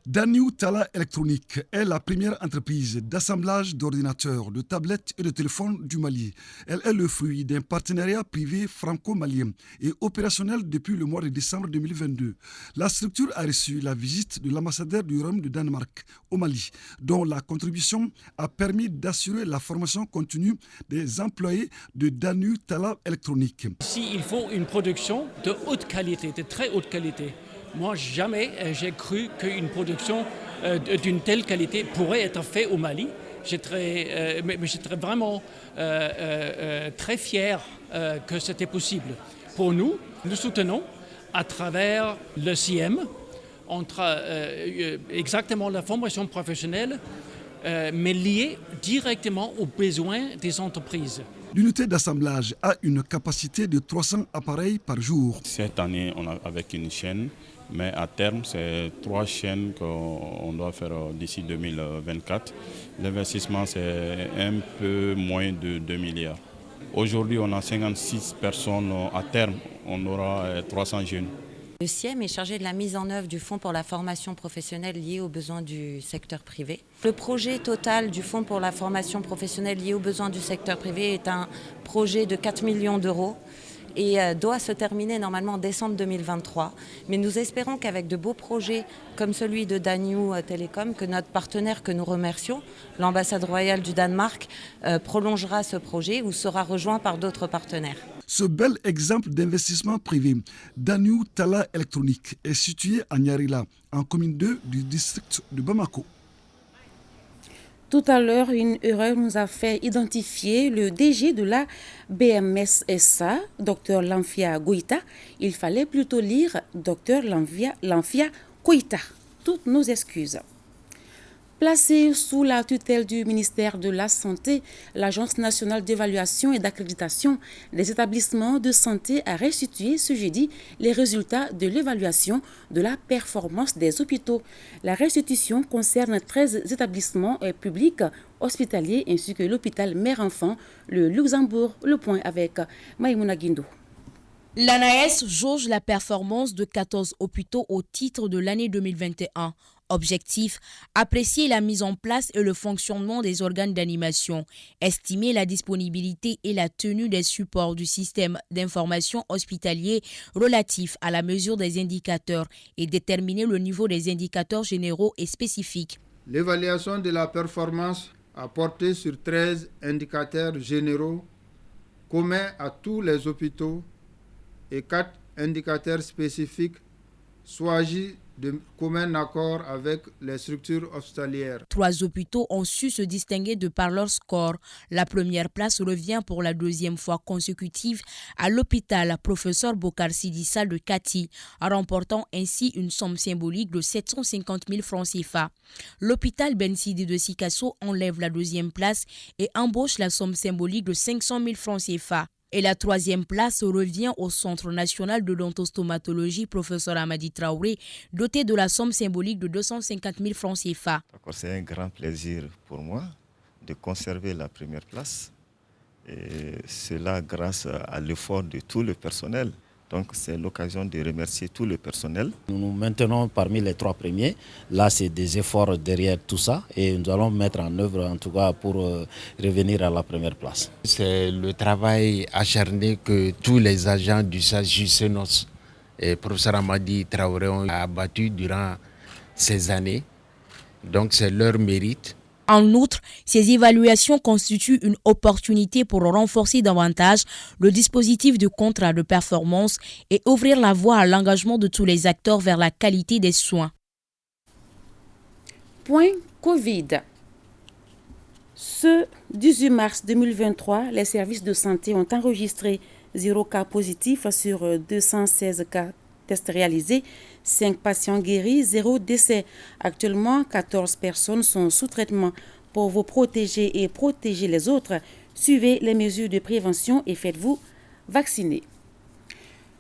[SPEAKER 16] Danew Tala Electronics est la première entreprise d'assemblage d'ordinateurs, de tablettes et de téléphones du Mali. Elle est le fruit d'un partenariat privé franco-malien et opérationnel depuis le mois de décembre 2022. La structure a reçu la visite de l'ambassadeur du Royaume de Danemark au Mali, dont la contribution a permis d'assurer la formation continue des employés de Danew Tala Electronics.
[SPEAKER 18] Ici, il faut une production de haute qualité, de très haute qualité. Moi, jamais j'ai cru qu'une production d'une telle qualité pourrait être faite au Mali. J'étais vraiment très fier que c'était possible. Pour nous, nous soutenons à travers le CIEM, exactement la formation professionnelle, mais liée directement aux besoins des entreprises.
[SPEAKER 16] L'unité d'assemblage a une capacité de 300 appareils par jour.
[SPEAKER 28] Cette année, on a avec une chaîne, mais à terme, c'est 3 chaînes qu'on doit faire d'ici 2024. L'investissement, c'est un peu moins de 2 milliards. Aujourd'hui, on a 56 personnes. À terme, on aura 300 jeunes.
[SPEAKER 29] Le CIEM est chargé de la mise en œuvre du Fonds pour la formation professionnelle liée aux besoins du secteur privé. Le projet total du Fonds pour la formation professionnelle liée aux besoins du secteur privé est un projet de 4 millions d'euros et doit se terminer normalement en décembre 2023. Mais nous espérons qu'avec de beaux projets comme celui de Danew Telecom, que notre partenaire que nous remercions, l'ambassade royale du Danemark, prolongera ce projet ou sera rejoint par d'autres partenaires.
[SPEAKER 16] Ce bel exemple d'investissement privé, Danew Tala Electronics, est situé à Nyarila, en commune 2 du district de Bamako.
[SPEAKER 1] Tout à l'heure, une erreur nous a fait identifier le DG de la BMS SA, Dr Lamfia Goïta. Il fallait plutôt lire Dr Lamfia Goïta. Toutes nos excuses. Placée sous la tutelle du ministère de la Santé, l'Agence nationale d'évaluation et d'accréditation des établissements de santé a restitué ce jeudi les résultats de l'évaluation de la performance des hôpitaux. La restitution concerne 13 établissements publics hospitaliers ainsi que l'hôpital Mère-Enfant, le Luxembourg. Le point avec Maïmouna Guindo.
[SPEAKER 2] L'ANAS jauge la performance de 14 hôpitaux au titre de l'année 2021. Objectif, apprécier la mise en place et le fonctionnement des organes d'animation, estimer la disponibilité et la tenue des supports du système d'information hospitalier relatif à la mesure des indicateurs et déterminer le niveau des indicateurs généraux et spécifiques.
[SPEAKER 19] L'évaluation de la performance a porté sur 13 indicateurs généraux communs à tous les hôpitaux et 4 indicateurs spécifiques, soit agi de commun accord avec les structures hospitalières.
[SPEAKER 2] 3 hôpitaux ont su se distinguer de par leur score. La première place revient pour la deuxième fois consécutive à l'hôpital Professeur Bokar Sidissa de Kati, remportant ainsi une somme symbolique de 750 000 francs CFA. L'hôpital Ben Sidi de Sikasso enlève la deuxième place et embauche la somme symbolique de 500 000 francs CFA. Et la troisième place revient au Centre national de dentostomatologie Professeur Amadi Traoré, doté de la somme symbolique de 250 000 francs CFA.
[SPEAKER 20] C'est un grand plaisir pour moi de conserver la première place. Et cela grâce à l'effort de tout le personnel. Donc c'est l'occasion de remercier tout le personnel.
[SPEAKER 21] Nous nous maintenons parmi les 3 premiers. Là, c'est des efforts derrière tout ça et nous allons mettre en œuvre en tout cas pour revenir à la première place.
[SPEAKER 22] C'est le travail acharné que tous les agents du SAGICENOS et professeur Amadi Traoré ont abattu durant ces années. Donc c'est leur mérite.
[SPEAKER 2] En outre, ces évaluations constituent une opportunité pour renforcer davantage le dispositif de contrat de performance et ouvrir la voie à l'engagement de tous les acteurs vers la qualité des soins.
[SPEAKER 1] Point Covid. Ce 18 mars 2023, les services de santé ont enregistré 0 cas positifs sur 216 cas tests réalisés, 5 patients guéris, 0 décès. Actuellement, 14 personnes sont sous traitement. Pour vous protéger et protéger les autres, suivez les mesures de prévention et faites-vous vacciner.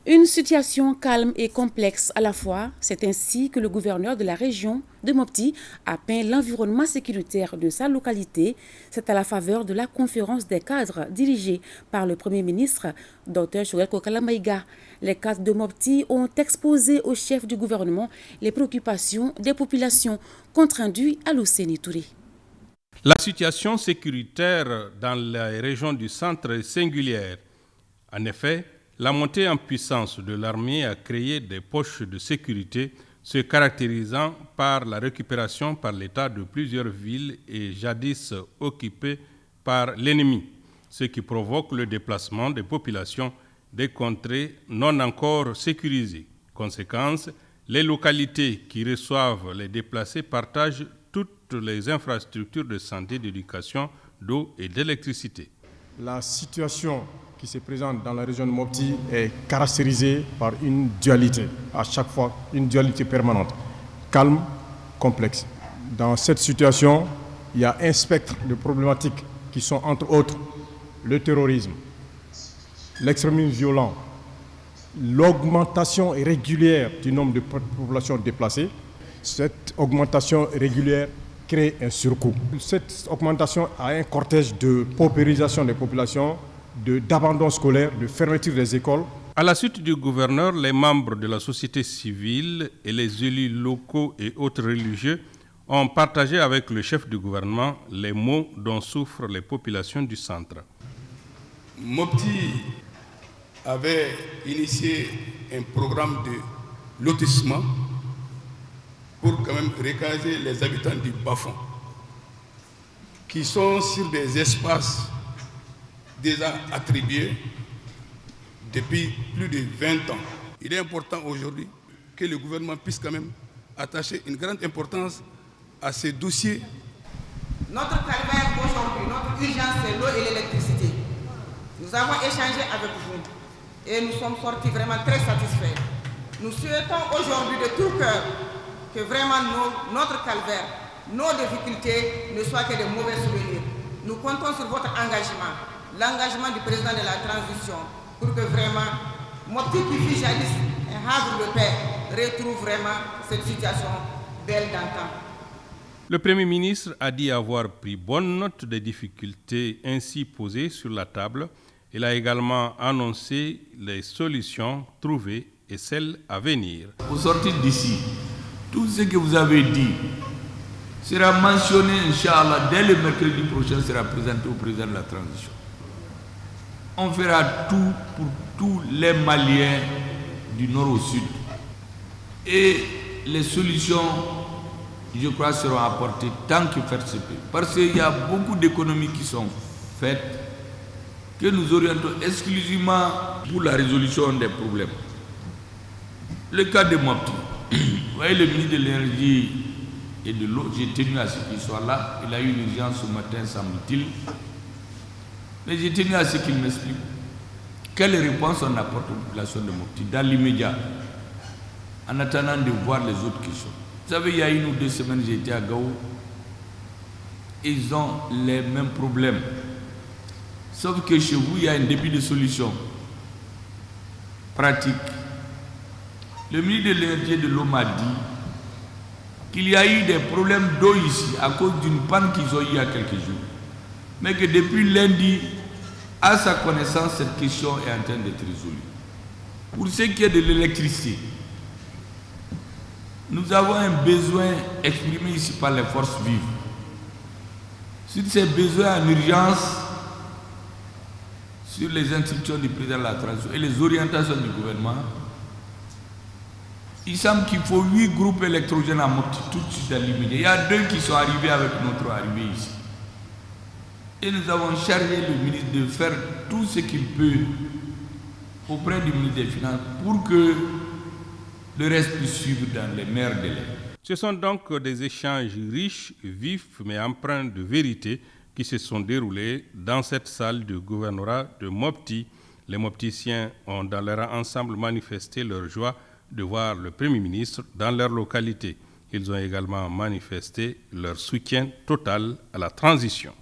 [SPEAKER 1] Une situation calme et complexe à la fois, c'est ainsi que le gouverneur de la région de Mopti a peint l'environnement sécuritaire de sa localité. C'est à la faveur de la conférence des cadres dirigée par le Premier ministre, Dr Choguel Kokala Maïga. Les cadres de Mopti ont exposé au chef du gouvernement les préoccupations des populations. Compte rendu à Luceni Touré.
[SPEAKER 23] La situation sécuritaire dans la région du centre est singulière. En effet, la montée en puissance de l'armée a créé des poches de sécurité se caractérisant par la récupération par l'État de plusieurs villes et jadis occupées par l'ennemi, ce qui provoque le déplacement des populations des contrées non encore sécurisées. Conséquence, les localités qui reçoivent les déplacés partagent toutes les infrastructures de santé, d'éducation, d'eau et d'électricité.
[SPEAKER 9] La situation qui se présente dans la région de Mopti est caractérisée par une dualité, à chaque fois une dualité permanente, calme, complexe. Dans cette situation, il y a un spectre de problématiques qui sont entre autres le terrorisme, l'extrémisme violent, l'augmentation régulière du nombre de populations déplacées. Cette augmentation régulière crée un surcoût. Cette augmentation a un cortège de paupérisation des populations, d'abandon scolaire, de fermeture des écoles.
[SPEAKER 23] À la suite du gouverneur, les membres de la société civile et les élus locaux et autres religieux ont partagé avec le chef du gouvernement les maux dont souffrent les populations du centre.
[SPEAKER 24] Mopti avait initié un programme de lotissement pour quand même recaser les habitants du bas-fond, qui sont sur des espaces déjà attribués depuis plus de 20 ans. Il est important aujourd'hui que le gouvernement puisse quand même attacher une grande importance à ces dossiers.
[SPEAKER 25] Notre calvaire aujourd'hui, notre urgence, c'est l'eau et l'électricité. Nous avons échangé avec vous et nous sommes sortis vraiment très satisfaits. Nous souhaitons aujourd'hui de tout cœur que vraiment notre calvaire nos difficultés ne soient que de mauvais souvenirs. Nous comptons sur votre engagement, l'engagement du président de la transition, pour que vraiment Mopti qui fut jadis un havre de paix retrouve vraiment cette situation belle d'antan.
[SPEAKER 23] Le Premier ministre a dit avoir pris bonne note des difficultés ainsi posées sur la table. Il a également annoncé les solutions trouvées et celles à venir.
[SPEAKER 3] Au sortir d'ici, tout ce que vous avez dit sera mentionné, Inch'Allah, dès le mercredi prochain, sera présenté au président de la transition. On fera tout pour tous les Maliens du nord au sud. Et les solutions, je crois, seront apportées tant que faire se peut. Parce qu'il y a beaucoup d'économies qui sont faites que nous orientons exclusivement pour la résolution des problèmes. Le cas de Mopti, vous voyez, le ministre de l'énergie et de l'eau, j'ai tenu à ce qu'il soit là. Il a eu une urgence ce matin, semble-t-il. Mais j'ai tenu à ce qu'il m'explique quelle réponse on apporte aux populations de Mopti dans l'immédiat, en attendant de voir les autres questions. Vous savez, il y a 1 ou 2 semaines, j'étais à Gao. Ils ont les mêmes problèmes. Sauf que chez vous, il y a un début de solution pratique. Le ministre de l'énergie et de l'eau m'a dit qu'il y a eu des problèmes d'eau ici à cause d'une panne qu'ils ont eu il y a quelques jours. Mais que depuis lundi, à sa connaissance, cette question est en train d'être résolue. Pour ce qui est de l'électricité, nous avons un besoin exprimé ici par les forces vives. Sur ces besoins en urgence, sur les instructions du président de la transition et les orientations du gouvernement, il semble qu'il faut 8 groupes électrogènes à Mopti tout de suite à l'immédiat. Il y a 2 qui sont arrivés avec notre arrivée ici. Et nous avons chargé le ministre de faire tout ce qu'il peut auprès du ministre des Finances pour que le reste puisse suivre dans les meilleurs délais.
[SPEAKER 23] Ce sont donc des échanges riches, vifs, mais empreints de vérité qui se sont déroulés dans cette salle du gouvernorat de Mopti. Les Mopticiens ont dans leur ensemble manifesté leur joie de voir le Premier ministre dans leur localité. Ils ont également manifesté leur soutien total à la transition.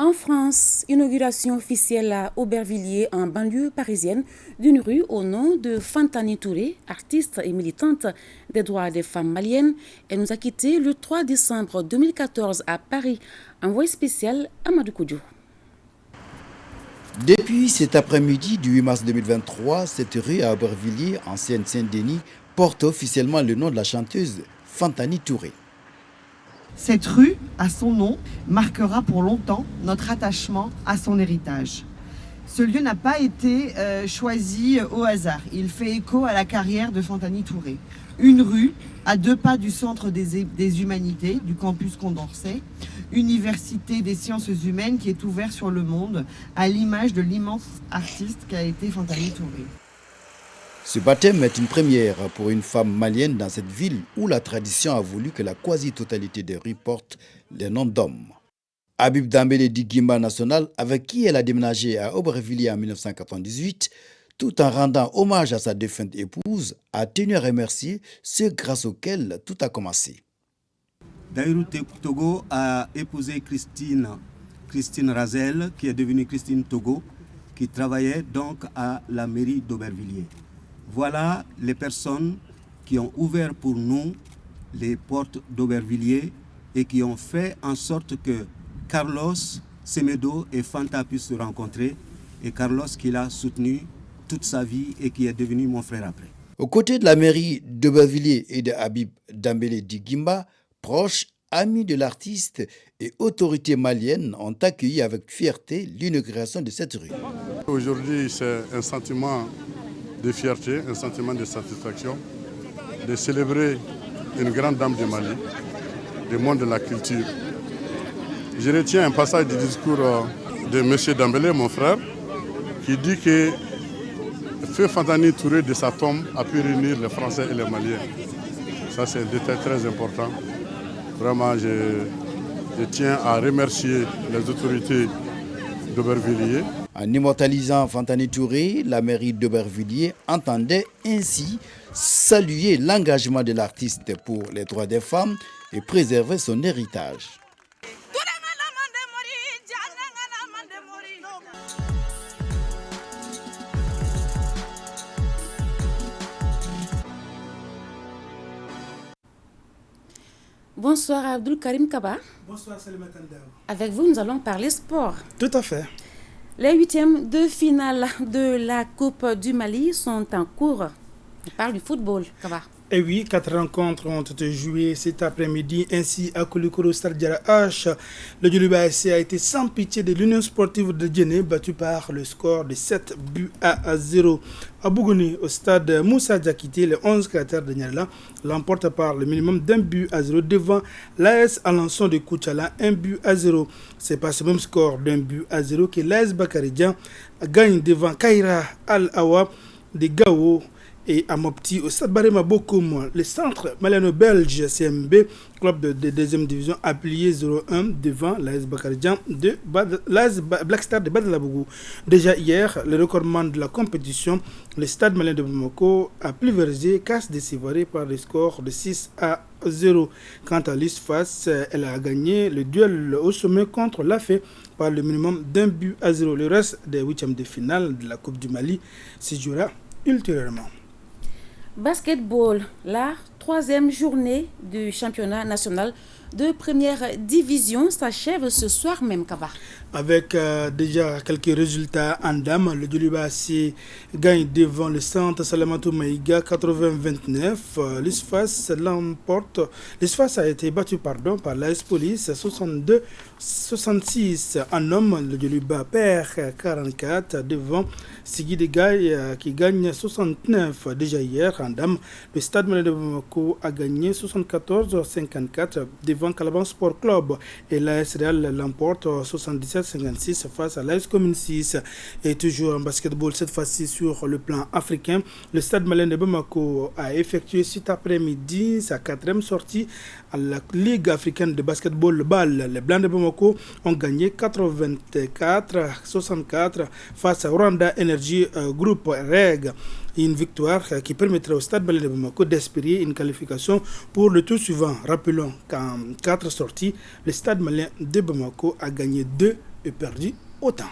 [SPEAKER 1] En France, inauguration officielle à Aubervilliers, en banlieue parisienne, d'une rue au nom de Fantani Touré, artiste et militante des droits des femmes maliennes. Elle nous a quittés le 3 décembre 2014 à Paris. Envoyé spécial Amadou Koudjou.
[SPEAKER 4] Depuis cet après-midi du 8 mars 2023, cette rue à Aubervilliers, en Seine-Saint-Denis, porte officiellement le nom de la chanteuse Fantani Touré.
[SPEAKER 5] Cette rue, à son nom, marquera pour longtemps notre attachement à son héritage. Ce lieu n'a pas été choisi au hasard. Il fait écho à la carrière de Fantani Touré. Une rue à 2 pas du centre des humanités, du campus Condorcet, université des sciences humaines qui est ouverte sur le monde, à l'image de l'immense artiste qu'a été Fantani Touré.
[SPEAKER 4] Ce baptême est une première pour une femme malienne dans cette ville où la tradition a voulu que la quasi-totalité des rues portent les noms d'hommes. Habib Dambélé dit Guimba National, avec qui elle a déménagé à Aubervilliers en 1998, tout en rendant hommage à sa défunte épouse, a tenu à remercier ceux grâce auxquels tout a commencé.
[SPEAKER 6] Daïrou Togo a épousé Christine Razel, qui est devenue Christine Togo, qui travaillait donc à la mairie d'Aubervilliers. Voilà les personnes qui ont ouvert pour nous les portes d'Aubervilliers et qui ont fait en sorte que Carlos, Semedo et Fanta puissent se rencontrer. Et Carlos qui l'a soutenu toute sa vie et qui est devenu mon frère après.
[SPEAKER 4] Aux côtés de la mairie d'Aubervilliers et de Habib Dambélé Digimba, proches, amis de l'artiste et autorités maliennes ont accueilli avec fierté l'inauguration de cette rue.
[SPEAKER 9] Aujourd'hui, c'est un sentiment de fierté, un sentiment de satisfaction de célébrer une grande dame du Mali, du monde de la culture. Je retiens un passage du discours de M. Dambélé, mon frère, qui dit que Feu Fantani Touré de sa tombe a pu réunir les Français et les Maliens. Ça, c'est un détail très important. Vraiment, je tiens à remercier les autorités d'Aubervilliers.
[SPEAKER 4] En immortalisant Fantani Touré, la mairie d'Aubervilliers entendait ainsi saluer l'engagement de l'artiste pour les droits des femmes et préserver son héritage.
[SPEAKER 1] Bonsoir Abdul Karim Kaba.
[SPEAKER 7] Bonsoir Salimata Ndaw.
[SPEAKER 1] Avec vous, nous allons parler sport.
[SPEAKER 7] Tout à fait.
[SPEAKER 1] Les huitièmes de finale de la Coupe du Mali sont en cours. On parle du football, Kaba.
[SPEAKER 7] Et oui, 4 rencontres ont été jouées cet après-midi. Ainsi, à Koulikoro Stade Diarra H, le Djoliba SC a été sans pitié de l'Union sportive de Djenné, battu par le score de 7 buts à 0. À Bougouni, au stade Moussa Diakité, les 11 cratères de Niala l'emportent par le minimum d'un but à 0 devant l'AS Alençon de Koutchala, 1 but à 0. C'est par ce même score d'un but à 0 que l'AS Bakaridjan gagne devant Kaira Al-Awa de Gao. Et à Mopti, au stade Barema Bokoum, le centre malano-belge CMB, club de deuxième division, a plié 0-1 devant l'AS Bakaridjan de l'AS Black Star de Badalabougou. Déjà hier, le recordman de la compétition, le stade malien de Bamako, a pulvérisé Casse de Sivaré par le score de 6-0. Quant à l'ISFAS, elle a gagné le duel au sommet contre l'AFE par le minimum d'un but à 0. Le reste des huitièmes de finale de la Coupe du Mali se jouera ultérieurement.
[SPEAKER 1] Basketball, la troisième journée du championnat national de première division s'achève ce soir même, Kaba.
[SPEAKER 7] Avec déjà quelques résultats en dames, le Djoliba AC gagne devant le centre Salamatou Maïga 80-29. L'ISFAS a été battu par l'AS Police 62-66. En homme, le Djoliba perd 44 devant Sigui de Gaï qui gagne 69. Déjà hier en dames, le Stade Malien de Bamako a gagné 74-54 devant Calaban Sport Club et l'AS Real l'emporte 77-56 face à l'AS Commune 6. Et toujours en basketball, cette fois-ci sur le plan africain, le Stade Malien de Bamako a effectué cet après-midi sa 4e sortie à la Ligue africaine de basketball BAL. Les Blancs de Bamako ont gagné 84-64 face à Rwanda Energy Group REG. Une victoire qui permettra au Stade Malien de Bamako d'espérer une qualification pour le tour suivant. Rappelons qu'en 4 sorties, le Stade Malien de Bamako a gagné 2 et perdu autant.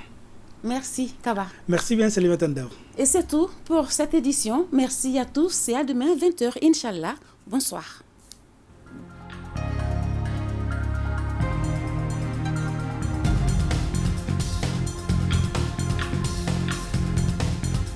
[SPEAKER 1] Merci, Kaba.
[SPEAKER 7] Merci bien, Salim Atandao.
[SPEAKER 1] Et c'est tout pour cette édition. Merci à tous et à demain, 20h, Inch'Allah. Bonsoir.